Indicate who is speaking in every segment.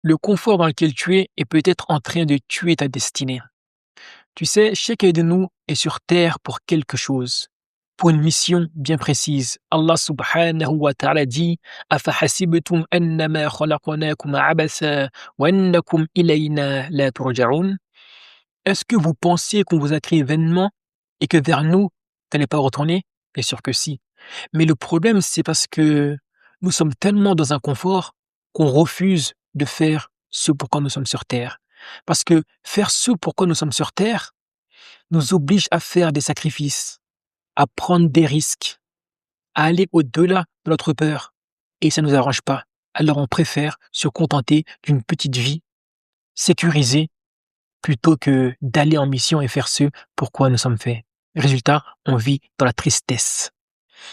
Speaker 1: Le confort dans lequel tu es est peut-être en train de tuer ta destinée. Tu sais, chacun de nous est sur terre pour quelque chose, pour une mission bien précise. Allah subhanahu wa ta'ala dit: أَفَحَسِبْتُمْ أَنَّمَا خَلَقْنَاكُمْ عَبَثًا وَأَنَّكُمْ إِلَيْنَا لَا تُرْجَعُونَ. Est-ce que vous pensiez qu'on vous a créé vainement et que vers nous, vous n'allez pas retourner? Bien sûr que si. Mais le problème, c'est parce que nous sommes tellement dans un confort qu'on refuse de faire ce pourquoi nous sommes sur terre. Parce que faire ce pourquoi nous sommes sur terre nous oblige à faire des sacrifices, à prendre des risques, à aller au-delà de notre peur. Et ça ne nous arrange pas. Alors on préfère se contenter d'une petite vie sécurisée plutôt que d'aller en mission et faire ce pourquoi nous sommes faits. Résultat, on vit dans la tristesse.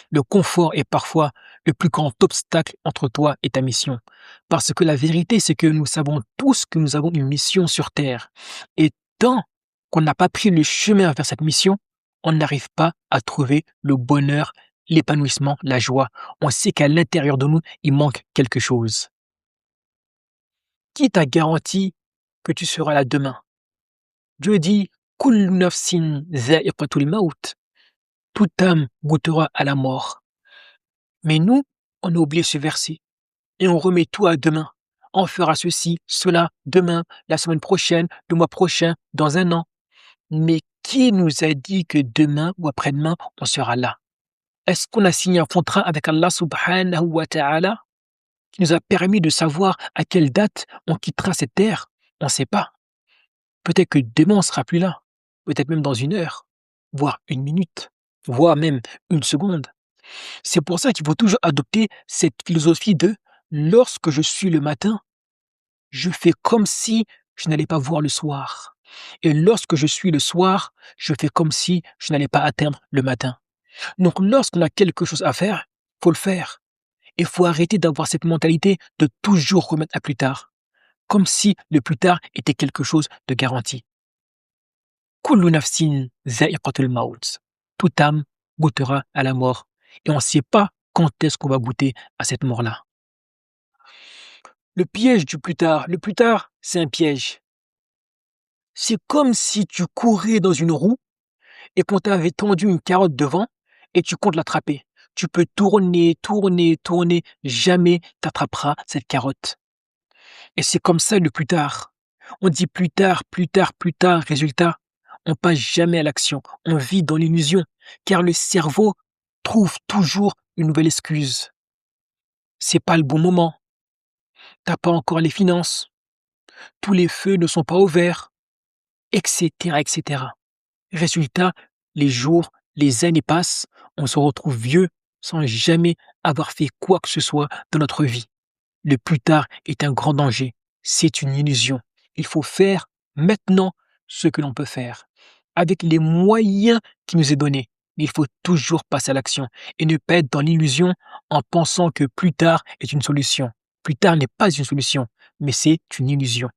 Speaker 1: Le confort est parfois le plus grand obstacle entre toi et ta mission. Parce que la vérité, c'est que nous savons tous que nous avons une mission sur Terre. Et tant qu'on n'a pas pris le chemin vers cette mission, on n'arrive pas à trouver le bonheur, l'épanouissement, la joie. On sait qu'à l'intérieur de nous, il manque quelque chose. Qui t'a garanti que tu seras là demain? Dieu dit: Kullu nafsin za'iqatul maut. Toute âme goûtera à la mort. Mais nous, on a oublié ce verset et on remet tout à demain. On fera ceci, cela, demain, la semaine prochaine, le mois prochain, dans un an. Mais qui nous a dit que demain ou après-demain, on sera là? Est-ce qu'on a signé un contrat avec Allah subhanahu wa ta'ala qui nous a permis de savoir à quelle date on quittera cette terre? On ne sait pas. Peut-être que demain, on sera plus là. Peut-être même dans une heure, voire une minute, voire même une seconde. C'est pour ça qu'il faut toujours adopter cette philosophie de: lorsque je suis le matin, je fais comme si je n'allais pas voir le soir. Et lorsque je suis le soir, je fais comme si je n'allais pas atteindre le matin. Donc lorsqu'on a quelque chose à faire, faut le faire. Il faut arrêter d'avoir cette mentalité de toujours remettre à plus tard, comme si le plus tard était quelque chose de garanti. Kullu nafsin za'iqatul maut. Toute âme goûtera à la mort. Et on ne sait pas quand est-ce qu'on va goûter à cette mort-là. Le piège du plus tard. Le plus tard, c'est un piège. C'est comme si tu courais dans une roue et qu'on t'avait tendu une carotte devant et tu comptes l'attraper. Tu peux tourner, tourner, tourner, jamais t'attraperas cette carotte. Et c'est comme ça le plus tard. On dit plus tard, plus tard, plus tard. Résultat, on passe jamais à l'action. On vit dans l'illusion, car le cerveau trouve toujours une nouvelle excuse. C'est pas le bon moment. T'as pas encore les finances. Tous les feux ne sont pas ouverts, etc., etc. Résultat, les jours, les années passent, on se retrouve vieux sans jamais avoir fait quoi que ce soit dans notre vie. Le plus tard est un grand danger. C'est une illusion. Il faut faire maintenant ce que l'on peut faire, avec les moyens qui nous est donnés. Mais il faut toujours passer à l'action et ne pas être dans l'illusion en pensant que plus tard est une solution. Plus tard n'est pas une solution, mais c'est une illusion.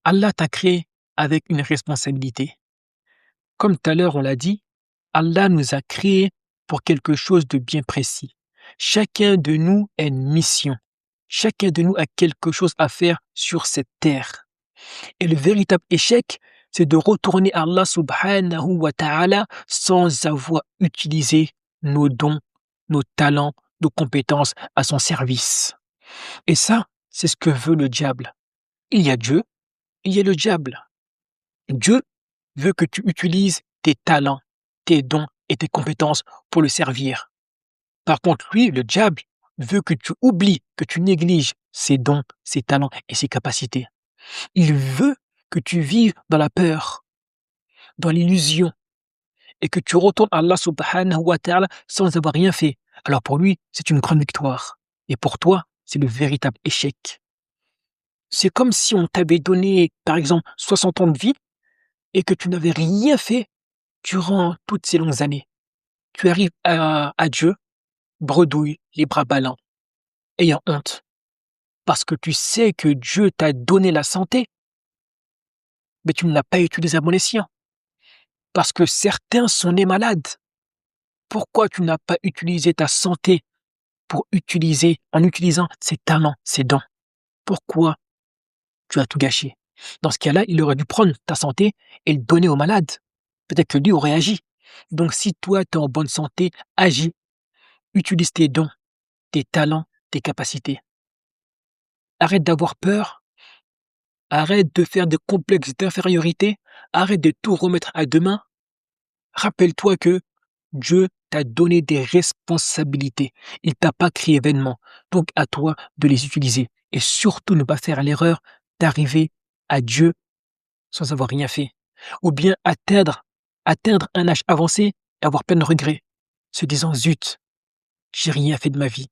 Speaker 1: Allah t'a créé avec une responsabilité. Comme tout à l'heure on l'a dit, Allah nous a créés pour quelque chose de bien précis. Chacun de nous a une mission. Chacun de nous a quelque chose à faire sur cette terre. Et le véritable échec, c'est de retourner à Allah subhanahu wa ta'ala sans avoir utilisé nos dons, nos talents, nos compétences à son service. Et ça, c'est ce que veut le diable. Il y a Dieu, il y a le diable. Dieu veut que tu utilises tes talents, tes dons et tes compétences pour le servir. Par contre, lui, le diable, veut que tu oublies, que tu négliges ses dons, ses talents et ses capacités. Il veut que tu vives dans la peur, dans l'illusion, et que tu retournes à Allah subhanahu wa ta'ala sans avoir rien fait. Alors pour lui, c'est une grande victoire. Et pour toi, c'est le véritable échec. C'est comme si on t'avait donné, par exemple, 60 ans de vie et que tu n'avais rien fait durant toutes ces longues années. Tu arrives à Dieu, bredouille, les bras ballants, ayant honte. Parce que tu sais que Dieu t'a donné la santé, mais tu ne l'as pas utilisé à bon escient. Parce que certains sont nés malades. Pourquoi tu n'as pas utilisé ta santé en utilisant ses talents, ses dons? pourquoi tu as tout gâché? Dans ce cas-là, il aurait dû prendre ta santé et le donner au malade. Peut-être que lui aurait agi. Donc si toi, tu es en bonne santé, agis, utilise tes dons, tes talents, tes capacités. Arrête d'avoir peur, arrête de faire des complexes d'infériorité, arrête de tout remettre à demain. Rappelle-toi que Dieu t'a donné des responsabilités. Il t'a pas créé vainement. Donc à toi de les utiliser. Et surtout ne pas faire l'erreur d'arriver à Dieu sans avoir rien fait. Ou bien atteindre un âge avancé et avoir plein de regrets. Se disant zut, j'ai rien fait de ma vie.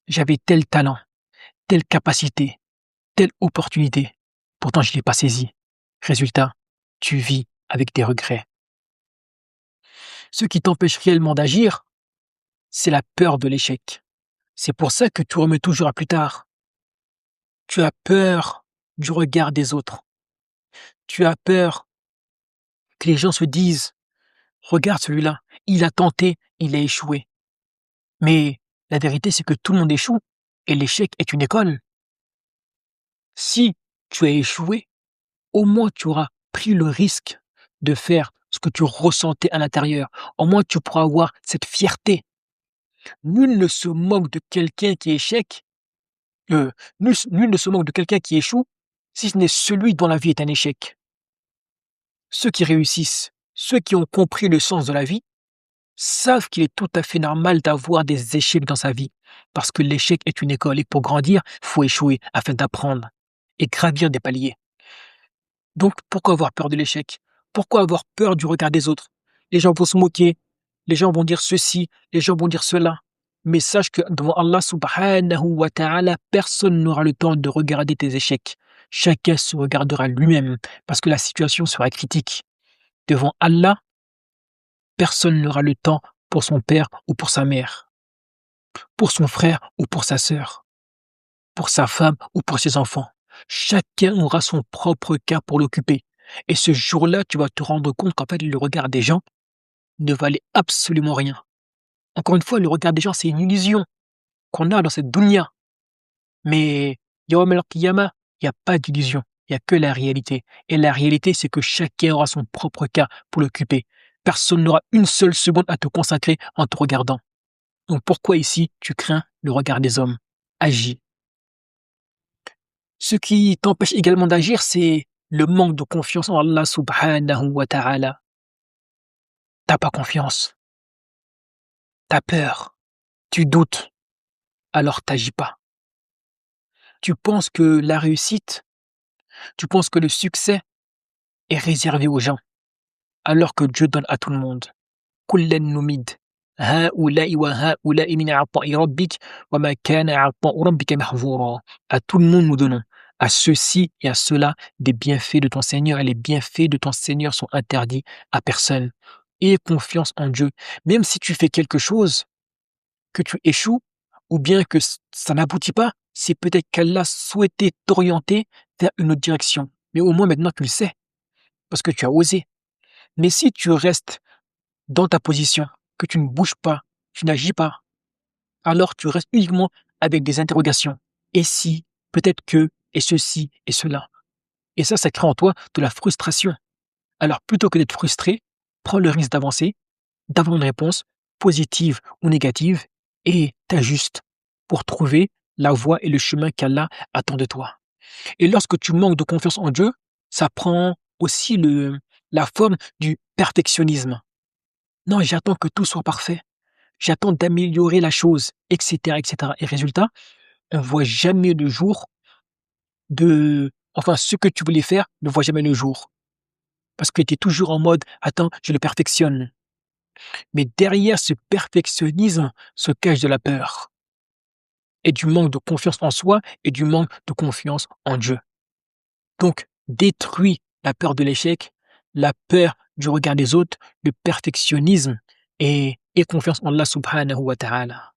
Speaker 1: J'avais tel talent, telle capacité, telle opportunité. Pourtant je ne l'ai pas saisi. Résultat, tu vis avec des regrets. Ce qui t'empêche réellement d'agir, c'est la peur de l'échec. C'est pour ça que tu remets toujours à plus tard. Tu as peur du regard des autres. Tu as peur que les gens se disent: «Regarde celui-là, il a tenté, il a échoué». Mais la vérité, c'est que tout le monde échoue et l'échec est une école. Si tu as échoué, au moins tu auras pris le risque de faire ce que tu ressentais à l'intérieur. Au moins tu pourras avoir cette fierté. Nul ne se moque de quelqu'un qui échec, heu, nul ne se moque de quelqu'un qui échoue, si ce n'est celui dont la vie est un échec. Ceux qui réussissent, ceux qui ont compris le sens de la vie, savent qu'il est tout à fait normal d'avoir des échecs dans sa vie. Parce que l'échec est une école et pour grandir, il faut échouer afin d'apprendre et gravir des paliers. Donc pourquoi avoir peur de l'échec? Pourquoi avoir peur du regard des autres? Les gens vont se moquer, les gens vont dire ceci, les gens vont dire cela. Mais sache que devant Allah subhanahu wa ta'ala, personne n'aura le temps de regarder tes échecs. Chacun se regardera lui-même parce que la situation sera critique. Devant Allah, personne n'aura le temps pour son père ou pour sa mère, pour son frère ou pour sa sœur, pour sa femme ou pour ses enfants. Chacun aura son propre cas pour l'occuper. Et ce jour-là, tu vas te rendre compte qu'en fait, le regard des gens ne valait absolument rien. Encore une fois, le regard des gens, c'est une illusion qu'on a dans cette dunya. Mais Yawm al-Qiyamah, il n'y a pas d'illusion, il n'y a que la réalité. Et la réalité, c'est que chacun aura son propre cas pour l'occuper. Personne n'aura une seule seconde à te consacrer en te regardant. Donc pourquoi ici tu crains le regard des hommes? Agis. Ce qui t'empêche également d'agir, c'est le manque de confiance en Allah subhanahu wa ta'ala. T'as pas confiance, t'as peur, tu doutes, alors t'agis pas. Tu penses que la réussite, tu penses que le succès est réservé aux gens, alors que Dieu donne à tout le monde. كُلًّا نُمِدُّ هؤلاء وهؤلاء من عطاء ربك وما كان عطاء ربك محظورا. À tout le monde nous donnons, à ceux-ci et à ceux-là, des bienfaits de ton Seigneur, et les bienfaits de ton Seigneur sont interdits à personne. Aie confiance en Dieu. Même si tu fais quelque chose, que tu échoues, ou bien que ça n'aboutit pas, c'est peut-être qu'Allah souhaitait t'orienter vers une autre direction. Mais au moins maintenant tu le sais, parce que tu as osé. Mais si tu restes dans ta position, que tu ne bouges pas, tu n'agis pas, alors tu restes uniquement avec des interrogations. Et si, peut-être que, et ceci, et cela. Et ça crée en toi de la frustration. Alors plutôt que d'être frustré, prends le risque d'avancer, d'avoir une réponse positive ou négative, et t'ajustes pour trouver la voie et le chemin qu'Allah attend de toi. Et lorsque tu manques de confiance en Dieu, ça prend aussi la forme du perfectionnisme. Non, j'attends que tout soit parfait. J'attends d'améliorer la chose, etc., etc. Et résultat, on voit jamais le jour enfin, ce que tu voulais faire ne voit jamais le jour. Parce que tu es toujours en mode, attends, je le perfectionne. Mais derrière ce perfectionnisme se cache de la peur et du manque de confiance en soi et du manque de confiance en Dieu. Donc, détruis la peur de l'échec, la peur du regard des autres, le perfectionnisme et aie confiance en Allah subhanahu wa ta'ala.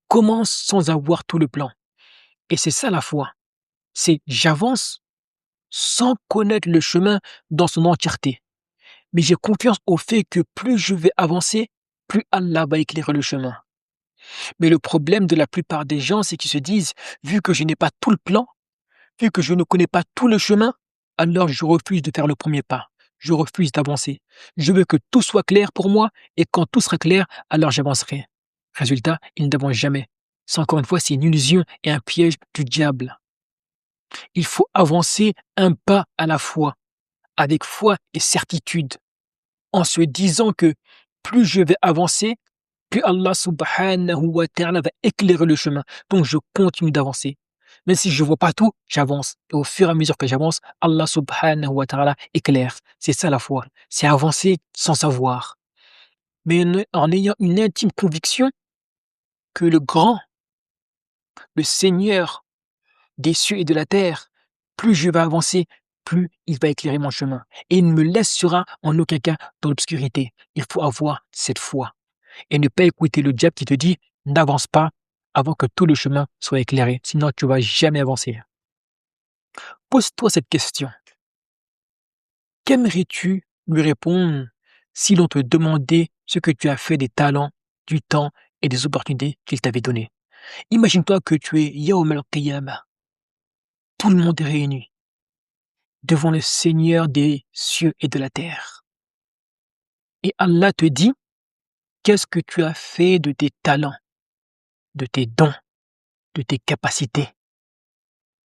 Speaker 1: Commence sans avoir tout le plan. Et c'est ça la foi. C'est j'avance sans connaître le chemin dans son entièreté. Mais j'ai confiance au fait que plus je vais avancer, plus Allah va éclairer le chemin. Mais le problème de la plupart des gens, c'est qu'ils se disent, vu que je n'ai pas tout le plan, vu que je ne connais pas tout le chemin, alors je refuse de faire le premier pas. Je refuse d'avancer. Je veux que tout soit clair pour moi et quand tout sera clair, alors j'avancerai. Résultat, ils n'avancent jamais. C'est encore une fois, c'est une illusion et un piège du diable. Il faut avancer un pas à la fois, avec foi et certitude, en se disant que plus je vais avancer, plus Allah subhanahu wa ta'ala va éclairer le chemin. Donc je continue d'avancer. Même si je ne vois pas tout, j'avance. Et au fur et à mesure que j'avance, Allah subhanahu wa ta'ala éclaire. C'est ça la foi. C'est avancer sans savoir. Mais en ayant une intime conviction que le grand, le Seigneur des cieux et de la terre, plus je vais avancer, plus il va éclairer mon chemin. Et il ne me laissera en aucun cas dans l'obscurité. Il faut avoir cette foi. Et ne pas écouter le diable qui te dit n'avance pas avant que tout le chemin soit éclairé, sinon tu ne vas jamais avancer. Pose-toi cette question. Qu'aimerais-tu lui répondre si l'on te demandait ce que tu as fait des talents, du temps et des opportunités qu'il t'avait donnés? Imagine-toi que tu es Yawm al-Qiyamah. Tout le monde est réuni devant le Seigneur des cieux et de la terre. Et Allah te dit, qu'est-ce que tu as fait de tes talents, de tes dons, de tes capacités?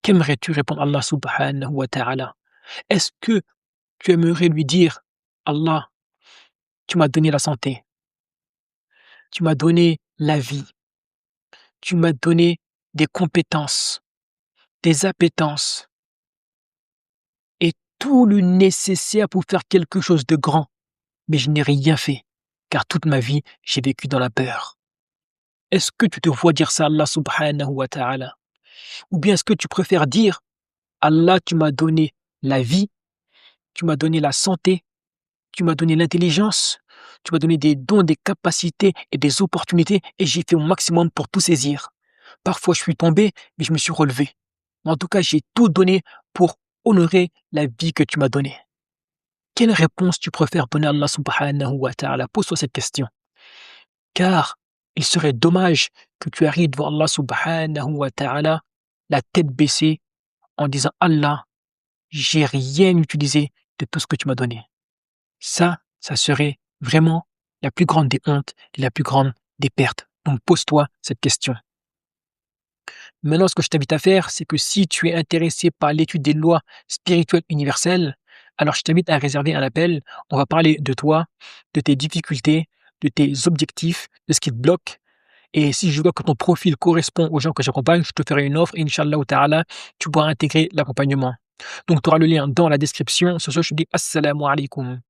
Speaker 1: Qu'aimerais-tu répondre à Allah subhanahu wa ta'ala? Est-ce que tu aimerais lui dire, Allah, tu m'as donné la santé, tu m'as donné la vie, tu m'as donné des compétences, des appétences et tout le nécessaire pour faire quelque chose de grand, mais je n'ai rien fait, car toute ma vie, j'ai vécu dans la peur. Est-ce que tu te vois dire ça à Allah subhanahu wa ta'ala? Ou bien est-ce que tu préfères dire, Allah, tu m'as donné la vie, tu m'as donné la santé, tu m'as donné l'intelligence, tu m'as donné des dons, des capacités et des opportunités et j'ai fait mon maximum pour tout saisir. Parfois, je suis tombé, mais je me suis relevé. Mais en tout cas, j'ai tout donné pour honorer la vie que tu m'as donnée. Quelle réponse tu préfères donner à Allah subhanahu wa ta'ala? Pose-toi cette question. Car il serait dommage que tu arrives devant Allah subhanahu wa ta'ala la tête baissée en disant Allah, j'ai rien utilisé de tout ce que tu m'as donné. Ça serait vraiment la plus grande des hontes et la plus grande des pertes. Donc pose-toi cette question. Maintenant, ce que je t'invite à faire, c'est que si tu es intéressé par l'étude des lois spirituelles universelles, alors je t'invite à réserver un appel. On va parler de toi, de tes difficultés, de tes objectifs, de ce qui te bloque. Et si je vois que ton profil correspond aux gens que j'accompagne, je te ferai une offre et Inch'Allah ta'ala, tu pourras intégrer l'accompagnement. Donc tu auras le lien dans la description. Ce soir, je te dis Assalamu alaikum.